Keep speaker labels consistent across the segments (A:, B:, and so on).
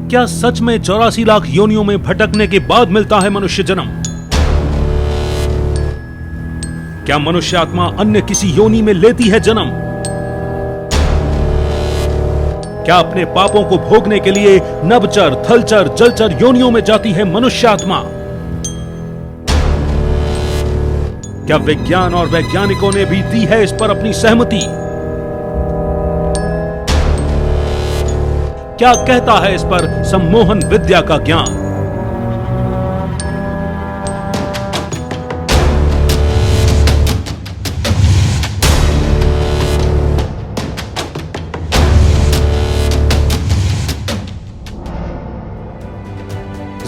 A: क्या सच में 84 लाख योनियों में भटकने के बाद मिलता है मनुष्य जन्म? क्या मनुष्य आत्मा अन्य किसी योनि में लेती है जन्म? क्या अपने पापों को भोगने के लिए नभचर, थलचर, जलचर योनियों में जाती है मनुष्य आत्मा? क्या विज्ञान और वैज्ञानिकों ने भी दी है इस पर अपनी सहमति? क्या कहता है इस पर सम्मोहन विद्या का ज्ञान?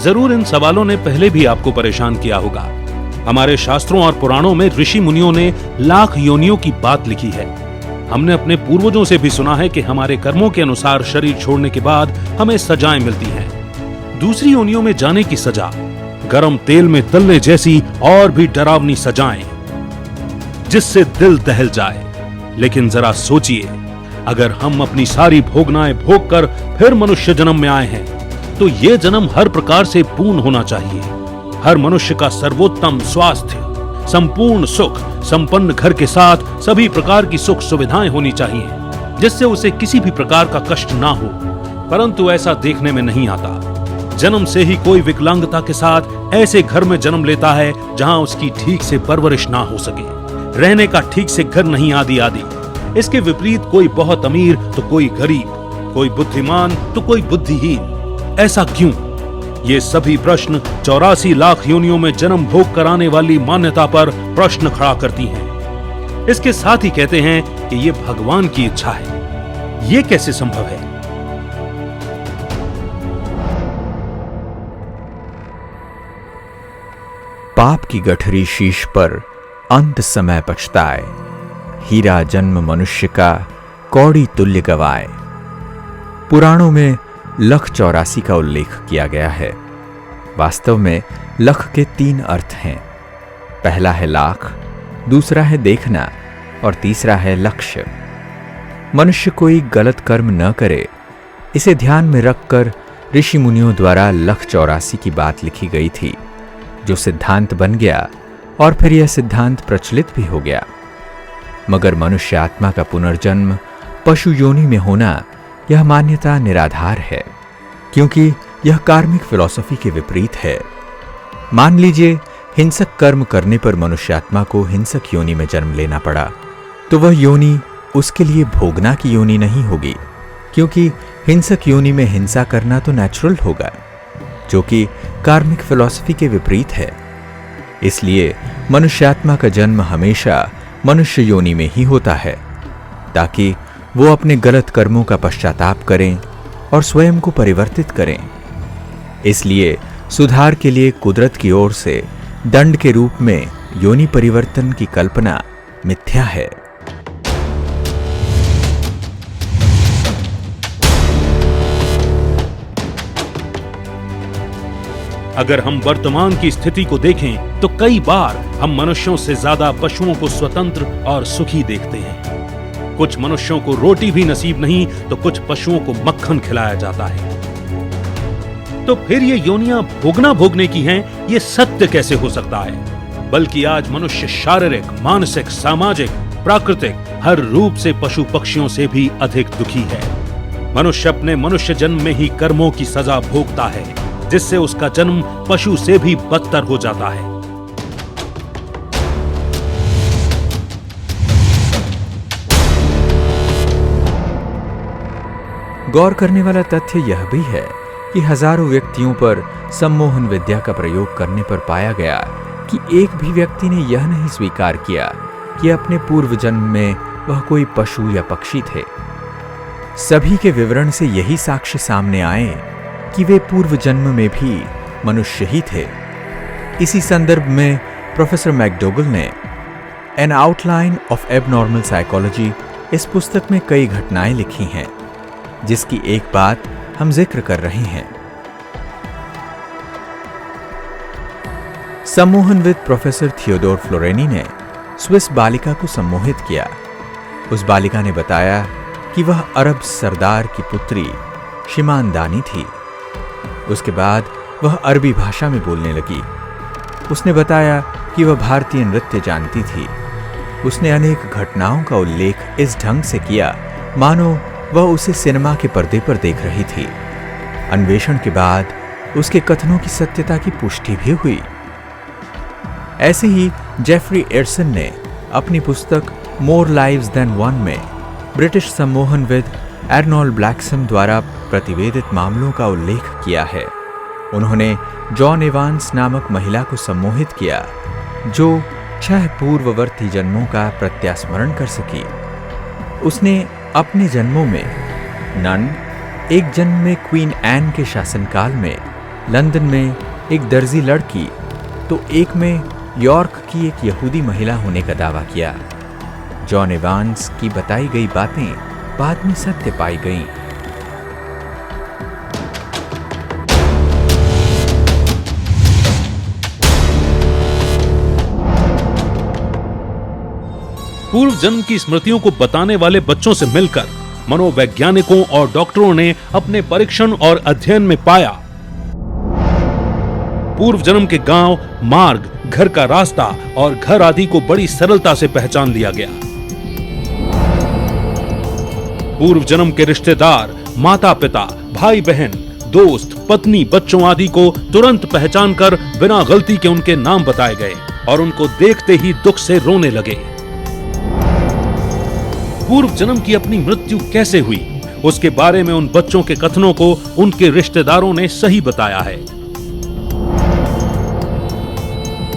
A: जरूर इन सवालों ने पहले भी आपको परेशान किया होगा। हमारे शास्त्रों और पुराणों में ऋषि मुनियों ने लाख योनियों की बात लिखी है। हमने अपने पूर्वजों से भी सुना है कि हमारे कर्मों के अनुसार शरीर छोड़ने के बाद हमें सजाएं मिलती हैं। दूसरी योनियों में जाने की सजा, गरम तेल में तलने जैसी और भी डरावनी सजाएं, जिससे दिल दहल जाए। लेकिन जरा सोचिए, अगर हम अपनी सारी भोगनाएं भोग कर फिर मनुष्य जन्म में आए हैं, तो ये जन्म हर प्रकार से पूर्ण होना चाहिए। हर मनुष्य का सर्वोत्तम स्वास्थ्य, संपूर्ण सुख, संपन्न घर के साथ सभी प्रकार की सुख सुविधाएं होनी चाहिए, जिससे उसे किसी भी प्रकार का कष्ट ना हो। परंतु ऐसा देखने में नहीं आता। जन्म से ही कोई विकलांगता के साथ ऐसे घर में जन्म लेता है जहां उसकी ठीक से परवरिश ना हो सके, रहने का ठीक से घर नहीं, आदि आदि। इसके विपरीत कोई बहुत अमीर तो कोई गरीब, कोई बुद्धिमान तो कोई बुद्धिहीन। ऐसा क्यों? ये सभी प्रश्न 84 लाख योनियों में जन्म भोग कराने वाली मान्यता पर प्रश्न खड़ा करती हैं। इसके साथ ही कहते हैं कि ये भगवान की इच्छा है। ये कैसे संभव है?
B: पाप की गठरी शीश पर अंत समय पछताए, हीरा जन्म मनुष्य का कौड़ी तुल्य गवाए। पुराणों में लख 84 का उल्लेख किया गया है। वास्तव में लख के 3 अर्थ हैं। पहला है लाख, दूसरा है देखना और तीसरा है लक्ष्य। मनुष्य कोई गलत कर्म न करे, इसे ध्यान में रखकर ऋषि मुनियों द्वारा लख 84 की बात लिखी गई थी, जो सिद्धांत बन गया और फिर यह सिद्धांत प्रचलित भी हो गया। मगर मनुष्य आत्मा का पुनर्जन्म पशु योनि में होना, यह मान्यता निराधार है, क्योंकि यह कार्मिक फिलॉसफी के विपरीत है। मान लीजिए हिंसक कर्म करने पर मनुष्य आत्मा को हिंसक योनि में जन्म लेना पड़ा, तो वह योनि उसके लिए भोगना की योनि नहीं होगी, क्योंकि हिंसक योनि में हिंसा करना तो नेचुरल होगा, जो कि कार्मिक फिलॉसफी के विपरीत है। इसलिए मनुष्य आत्मा का जन्म हमेशा मनुष्य योनि में ही होता है, ताकि वो अपने गलत कर्मों का पश्चाताप करें और स्वयं को परिवर्तित करें। इसलिए सुधार के लिए कुदरत की ओर से दंड के रूप में योनि परिवर्तन की कल्पना मिथ्या है।
A: अगर हम वर्तमान की स्थिति को देखें तो कई बार हम मनुष्यों से ज्यादा पशुओं को स्वतंत्र और सुखी देखते हैं। कुछ मनुष्यों को रोटी भी नसीब नहीं तो कुछ पशुओं को मक्खन खिलाया जाता है। तो फिर ये योनियां भोगने की हैं, ये सत्य कैसे हो सकता है? बल्कि आज मनुष्य शारीरिक, मानसिक, सामाजिक, प्राकृतिक हर रूप से पशु पक्षियों से भी अधिक दुखी है। मनुष्य अपने मनुष्य जन्म में ही कर्मों की सजा भोगता है, जिससे उसका जन्म पशु से भी बदतर हो जाता है।
B: गौर करने वाला तथ्य यह भी है कि हजारों व्यक्तियों पर सम्मोहन विद्या का प्रयोग करने पर पाया गया कि एक भी व्यक्ति ने यह नहीं स्वीकार किया कि अपने पूर्व जन्म में वह कोई पशु या पक्षी थे। सभी के विवरण से यही साक्ष्य सामने आए कि वे पूर्व जन्म में भी मनुष्य ही थे। इसी संदर्भ में प्रोफेसर मैकडोगल ने N outline of abnormal psychology इस पुस्तक में कई घटनाएं लिखी हैं, जिसकी एक बात हम जिक्र कर रहे हैं। सम्मोहनविद प्रोफेसर थियोडोर फ्लोरेनी ने स्विस बालिका को सम्मोहित किया। उस बालिका ने बताया कि वह अरब सरदार की पुत्री शिमानदानी थी। उसके बाद वह अरबी भाषा में बोलने लगी। उसने बताया कि वह भारतीय नृत्य जानती थी। उसने अनेक घटनाओं का उल्लेख इस ढंग से किया मानो वह उसे सिनेमा के पर्दे पर देख रही थी। अन्वेषण के बाद उसके कथनों की सत्यता की पुष्टि भी हुई। ऐसे ही जेफरी एडसन ने अपनी पुस्तक मोर लाइव्स देन वन में ब्रिटिश सम्मोहनविद एर्नोल्ड ब्लैक्सम द्वारा प्रतिवेदित मामलों का उल्लेख किया है। उन्होंने जॉन एवांस नामक महिला को सम्मोहित किया जो 6 पूर्ववर्ती जन्मों का प्रत्यास्मरण कर सकी। उसने अपने जन्मों में नन, एक जन्म में क्वीन एन के शासनकाल में लंदन में एक दर्जी लड़की, तो एक में यॉर्क की एक यहूदी महिला होने का दावा किया। जॉन एवांस की बताई गई बातें बाद में सत्य पाई गईं।
A: पूर्व जन्म की स्मृतियों को बताने वाले बच्चों से मिलकर मनोवैज्ञानिकों और डॉक्टरों ने अपने परीक्षण और अध्ययन में पाया पूर्व जन्म के गांव, मार्ग, घर का रास्ता और घर आदि को बड़ी सरलता से पहचान लिया गया। पूर्व जन्म के रिश्तेदार, माता पिता, भाई बहन, दोस्त, पत्नी, बच्चों आदि को तुरंत पहचान कर बिना गलती के उनके नाम बताए गए और उनको देखते ही दुख से रोने लगे। पूर्व जन्म की अपनी मृत्यु कैसे हुई, उसके बारे में उन बच्चों के कथनों को उनके रिश्तेदारों ने सही बताया है।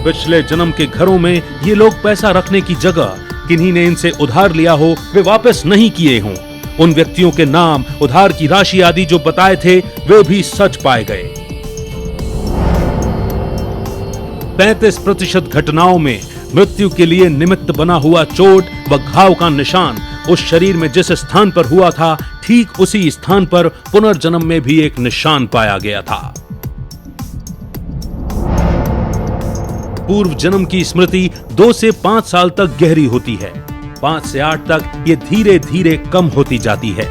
A: पिछले जन्म के घरों में ये लोग पैसा रखने की जगह किन्हीं ने इनसे उधार लिया हो, वे वापस नहीं किए हों। उन व्यक्तियों के नाम, उधार की राशि आदि जो बताए थे वे भी सच पाए गए। 35% घटनाओं में मृत्यु के लिए निमित्त बना हुआ चोट व घाव का निशान उस शरीर में जिस स्थान पर हुआ था, ठीक उसी स्थान पर पुनर्जन्म में भी एक निशान पाया गया था। पूर्व जन्म की स्मृति 2 से 5 साल तक गहरी होती है। 5 से 8 तक ये धीरे धीरे कम होती जाती है।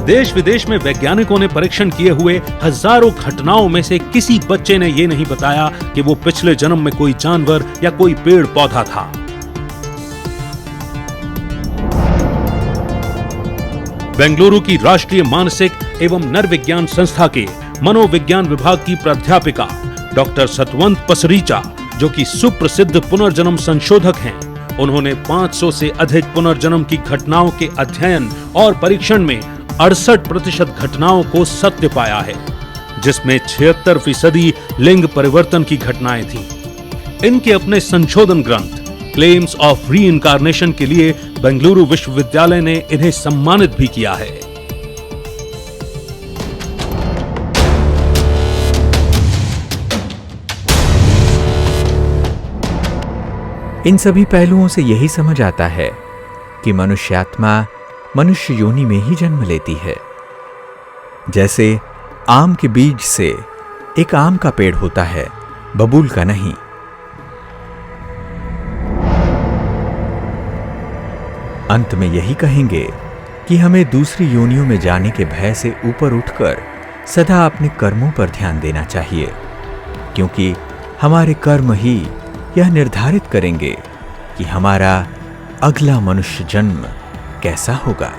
A: देश विदेश में वैज्ञानिकों ने परीक्षण किए हुए हजारों घटनाओं में से किसी बच्चे ने यह नहीं बताया कि वो पिछले जन्म में कोई जानवर या कोई पेड़ पौधा था। बेंगलुरु की राष्ट्रीय मानसिक एवं नरविज्ञान संस्था के मनोविज्ञान विभाग की प्राध्यापिका डॉक्टर सतवंत पसरीचा, जो कि सुप्रसिद्ध पुनर्जन्म संशोधक हैं, उन्होंने 500 से अधिक पुनर्जन्म की घटनाओं के अध्ययन और परीक्षण में 68% घटनाओं को सत्य पाया है, जिसमें 76% लिंग परिवर्तन की घटनाएं थीं। इनके अपने संशोधन ग्रंथ क्लेम्स ऑफ रीइंकार्नेशन के लिए बेंगलुरु विश्वविद्यालय ने इन्हें सम्मानित भी किया है।
B: इन सभी पहलुओं से यही समझ आता है कि मनुष्यात्मा मनुष्य योनि में ही जन्म लेती है। जैसे आम के बीज से एक आम का पेड़ होता है, बबूल का नहीं। अंत में यही कहेंगे कि हमें दूसरी योनियों में जाने के भय से ऊपर उठकर सदा अपने कर्मों पर ध्यान देना चाहिए, क्योंकि हमारे कर्म ही यह निर्धारित करेंगे कि हमारा अगला मनुष्य जन्म कैसा होगा।